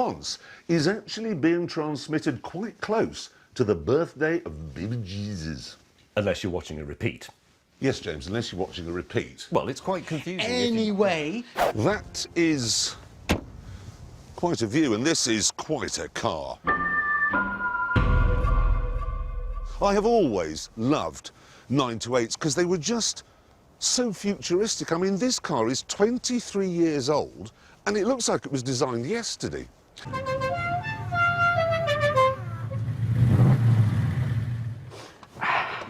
France is actually being transmitted quite close to the birthday of baby Jesus. Unless you're watching a repeat. Yes, James, unless you're watching a repeat. Well, it's quite confusing. Anyway... That is quite a view, and this is quite a car. I have always loved 928s because they were just so futuristic. I mean, this car is 23 years old, and it looks like it was designed yesterday.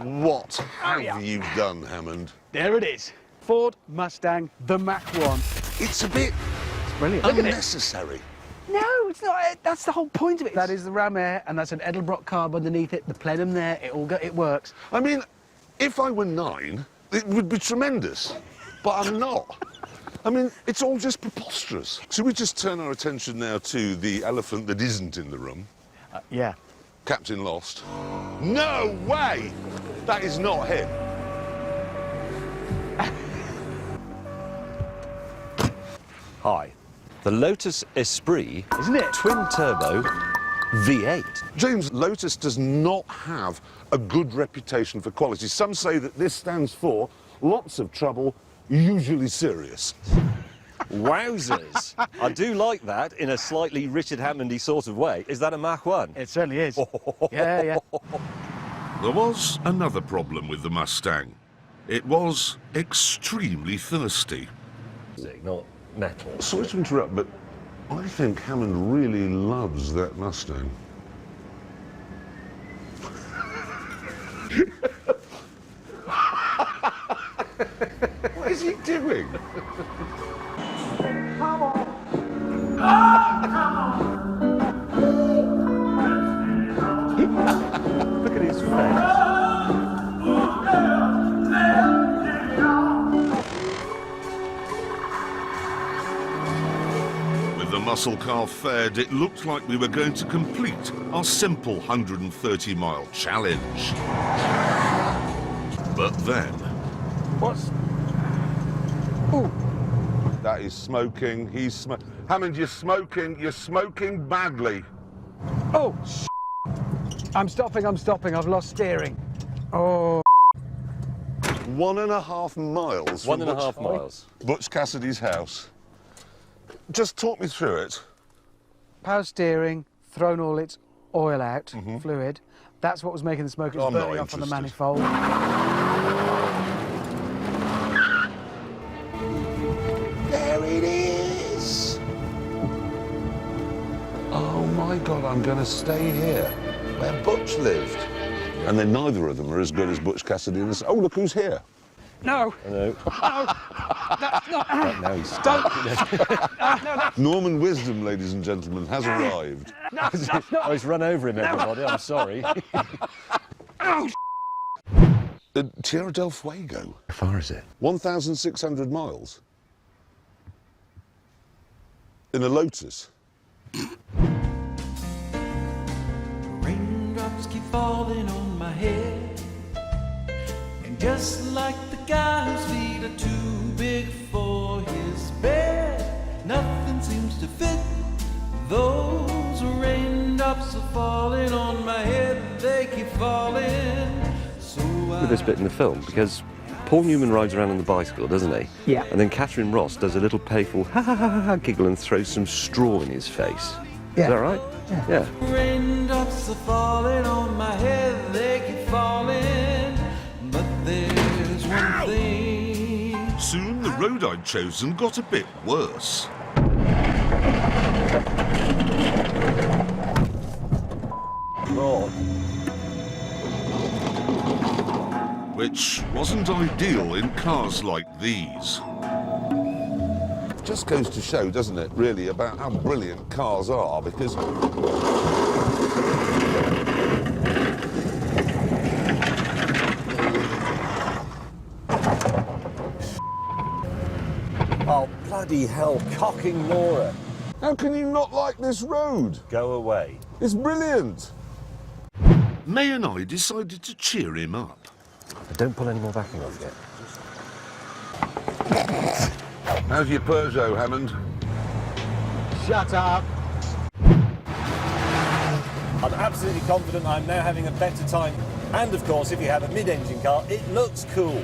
What have you done, Hammond? There it is. Ford Mustang, the Mach 1. It's a bit Brilliant. unnecessary. No, it's not. That's the whole point of it. That is the Ram Air, and that's an Edelbrock carb underneath it. The plenum there, it works. I mean, if I were 9, it would be tremendous, but I'm not. I mean, it's all just preposterous. Should we just turn our attention now to the elephant that isn't in the room? Yeah. Captain Lost. No way! That is not him. Hi. The Lotus Esprit, Isn't it? twin-turbo V8. James, Lotus does not have a good reputation for quality. Some say that this stands for lots of trouble, usually serious. Wowzers. I do like that in a slightly Richard Hammondy sort of way. Is that a Mach 1? It certainly is. Yeah. There was another problem with the Mustang. It was extremely thirsty. Not metal. Sorry to interrupt, but I think Hammond really loves that Mustang. What is he doing? Come on. Look at his face. With the muscle car fed, it looked like we were going to complete our simple 130-mile challenge. But then... What's... Ooh. That is smoking. He's smoking. Hammond, you're smoking badly. Oh, I'm stopping. I've lost steering. Oh. 1.5 miles. from 1.5 miles. Butch Cassidy's house. Just talk me through it. Power steering, thrown all its oil out, fluid. That's what was making the smoke. It was I'm not burning off on the interested. manifold. There it is. Oh my God, I'm going to stay here, where Butch lived. And then neither of them are as good as Butch Cassidy and this. Oh, look who's here. No. No. No. That's not. Now he's stuck. Norman Wisdom, ladies and gentlemen, has arrived. No, that's not. Oh, he's run over him, everybody. I'm sorry. Oh, Tierra del Fuego. How far is it? 1,600 miles. In a Lotus. Raindrops keep falling on my head, and just like the guy whose feet are too big for his bed, nothing seems to fit. Those raindrops are falling on my head, they keep falling. So With this bit in the film, because Paul Newman rides around on the bicycle, doesn't he? Yeah. And then Catherine Ross does a little playful ha ha ha ha ha giggle and throws some straw in his face. Yeah. Is that right? Yeah. raindrops are falling on my head, they keep falling. But there's one thing. Soon the road I'd chosen got a bit worse. Oh. Which wasn't ideal in cars like these. Just goes to show, doesn't it, really, about how brilliant cars are, because... Oh, bloody hell, cocking Laura. How can you not like this road? Go away. It's brilliant. May and I decided to cheer him up. Don't pull any more backing off yet. How's your Peugeot, Hammond? shut up. I'm absolutely confident I'm now having a better time. And of course, if you have a mid-engine car, it looks cool.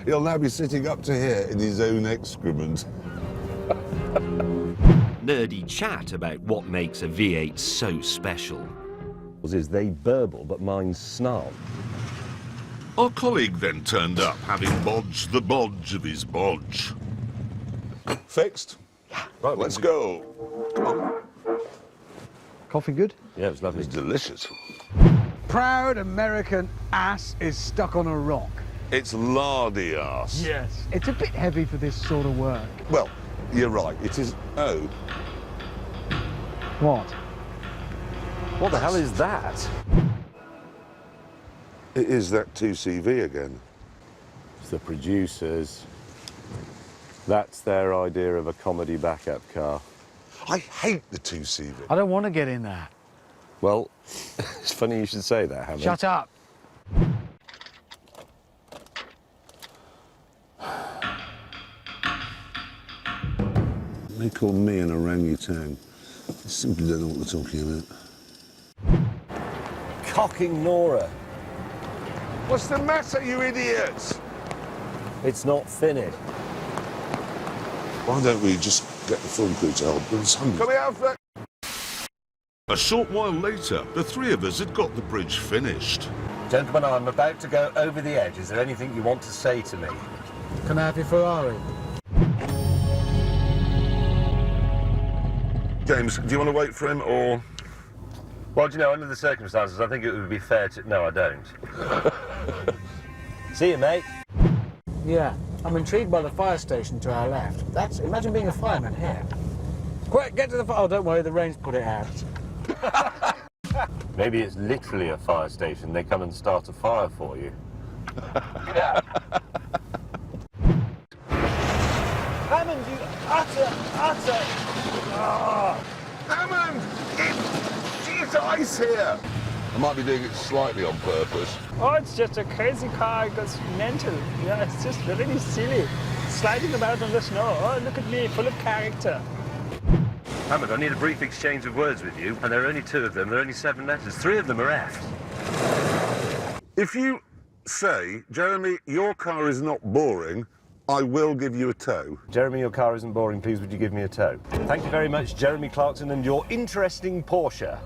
He'll now be sitting up to here in his own excrement. Nerdy chat about what makes a V8 so special. Is they burble, but mine snarl. Our colleague then turned up, having bodged the bodge of his bodge. Fixed? Yeah. Right, let's go. Come on. Coffee good? Yeah, it was lovely. It's delicious. Proud American ass is stuck on a rock. It's lardy ass. Yes. It's a bit heavy for this sort of work. Well, you're right. It is. Oh. What? What the hell is that? It is that 2CV again. It's the producers. That's their idea of a comedy backup car. I hate the 2CV. I don't want to get in there. Well, it's funny you should say that, Hammond. Shut up. They call me an orangutan. I simply don't know what they're talking about. Cocking Nora. What's the matter, you idiots? It's not finished. Why don't we just get the film crew to help us? Coming out for... A short while later, the three of us had got the bridge finished. Gentlemen, I'm about to go over the edge. Is there anything you want to say to me? Can I have your Ferrari? James, do you want to wait for him, or...? Well, do you know, under the circumstances, I think it would be fair to... No, I don't. See you, mate. Yeah. I'm intrigued by the fire station to our left. Imagine being a fireman here. Quick, get to the fire. Oh, don't worry, the rain's put it out. Maybe it's literally a fire station. They come and start a fire for you. Hammond, you utter... Hammond! It's ice here! I might be doing it slightly on purpose. Oh, it's just a crazy car. It goes mental. Yeah, it's just really silly. Sliding about on the snow. Oh, look at me, full of character. Hammond, I need a brief exchange of words with you, and there are only 2 of them. There are only 7 letters. 3 of them are F's. If you say, Jeremy, your car is not boring, I will give you a tow. Jeremy, your car isn't boring. Please, would you give me a tow? Thank you very much, Jeremy Clarkson, and your interesting Porsche.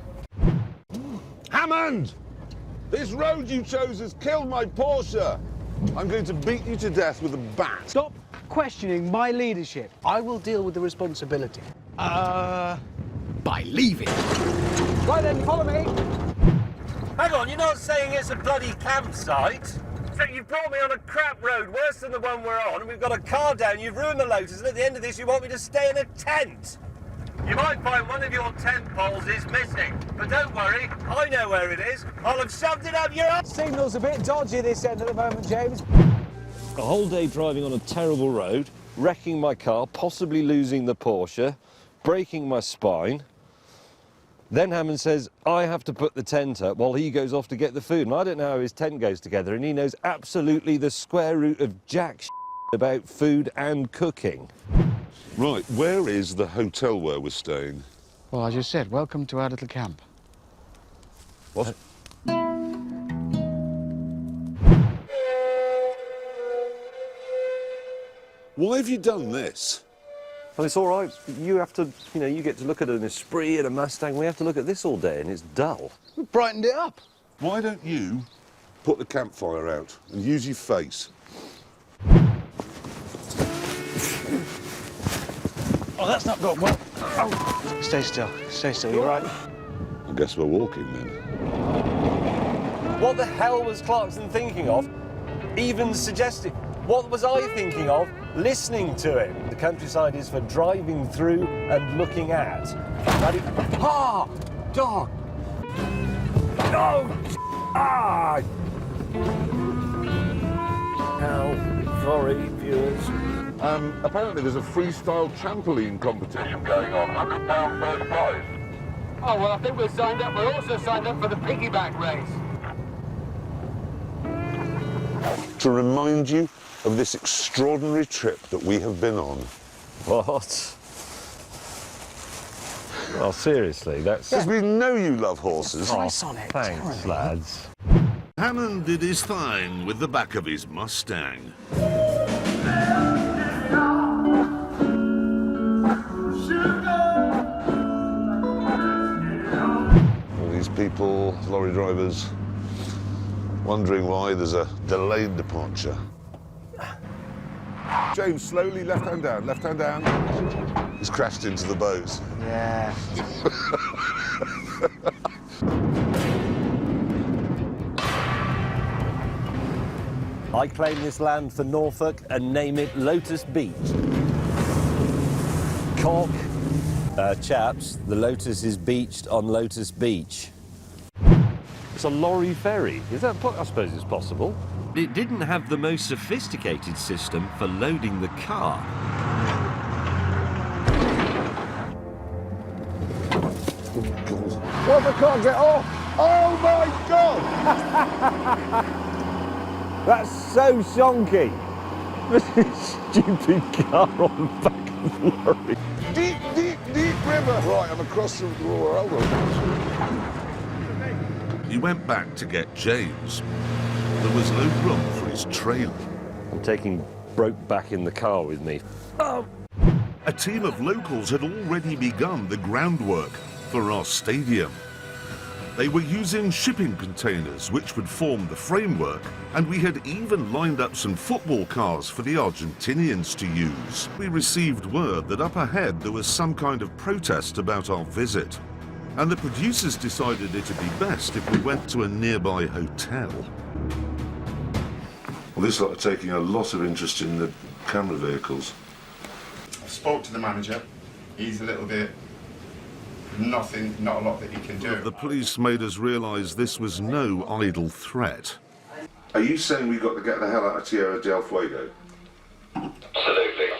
Hammond! This road you chose has killed my Porsche. I'm going to beat you to death with a bat. Stop questioning my leadership. I will deal with the responsibility. By leaving. Right then, follow me. Hang on, you're not saying it's a bloody campsite? So you've brought me on a crap road, worse than the one we're on, and we've got a car down, you've ruined the Lotus, and at the end of this you want me to stay in a tent? You might find one of your tent poles is missing, but don't worry, I know where it is. I'll have shoved it up your ass. Signal's a bit dodgy this end at the moment, James. A whole day driving on a terrible road, wrecking my car, possibly losing the Porsche, breaking my spine. Then Hammond says, I have to put the tent up while he goes off to get the food. And I don't know how his tent goes together, and he knows absolutely the square root of jack about food and cooking. Right, where is the hotel where we're staying? Well, I just said, welcome to our little camp. What? Why have you done this? Well, it's all right. You have to, you get to look at an Esprit and a Mustang. We have to look at this all day, and it's dull. We brightened it up. Why don't you put the campfire out and use your face? Oh, that's not gone well. Oh. Stay still. Stay still. You're right. I guess we're walking then. What the hell was Clarkson thinking of? Even suggesting. What was I thinking of? Listening to him. The countryside is for driving through and looking at. Ah! Dog! No! Ah! Ow. Sorry, viewers. Apparently there's a freestyle trampoline competition going on. £100 first prize. Oh, well, I think we're signed up. We're also signed up for the piggyback race. to remind you of this extraordinary trip that we have been on. What? Oh, seriously, that's... Because we know you love horses. Price on it. Thanks, lads. Hammond did his thing with the back of his Mustang. All these people, lorry drivers, wondering why there's a delayed departure. James, slowly, left hand down, left hand down. He's crashed into the boat. Yeah. I claim this land for Norfolk and name it Lotus Beach. Cock. Chaps, the Lotus is beached on Lotus Beach. It's a lorry ferry. Is that? I suppose it's possible. It didn't have the most sophisticated system for loading the car. What if I can't get off? Oh my God! That's so shonky. This stupid car on the back of the lorry. Deep, deep, deep river. Right, I'm across the road. He went back to get James. There was no room for his trailer. I'm taking Broke back in the car with me. A team of locals had already begun the groundwork for our stadium. They were using shipping containers which would form the framework, and we had even lined up some football cars for the Argentinians to use. We received word that up ahead there was some kind of protest about our visit, and the producers decided it'd be best if we went to a nearby hotel. Well, this lot are taking a lot of interest in the camera vehicles. I spoke to the manager. He's a little bit... not a lot that he can do. The police made us realise this was no idle threat. Are you saying we've got to get the hell out of Tierra del Fuego? Absolutely.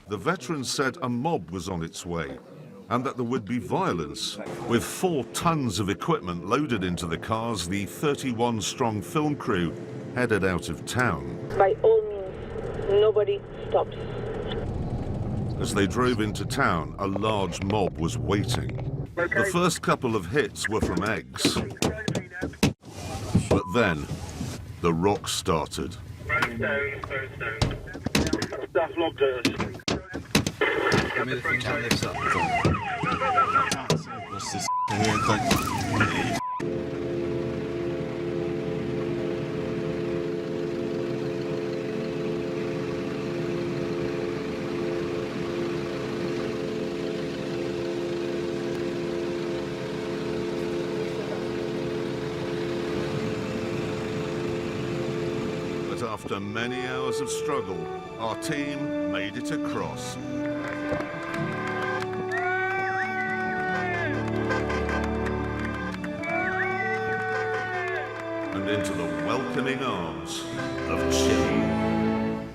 The veterans said a mob was on its way and that there would be violence. With 4 tons of equipment loaded into the cars, the 31-strong film crew headed out of town. By all means, nobody stops. As they drove into town, a large mob was waiting. The first couple of hits were from eggs. But then, the rock started. Stuff logged at us. Give me the thing that lifts up. What's this here? But after many hours of struggle, our team made it across. And into the welcoming arms of Chile.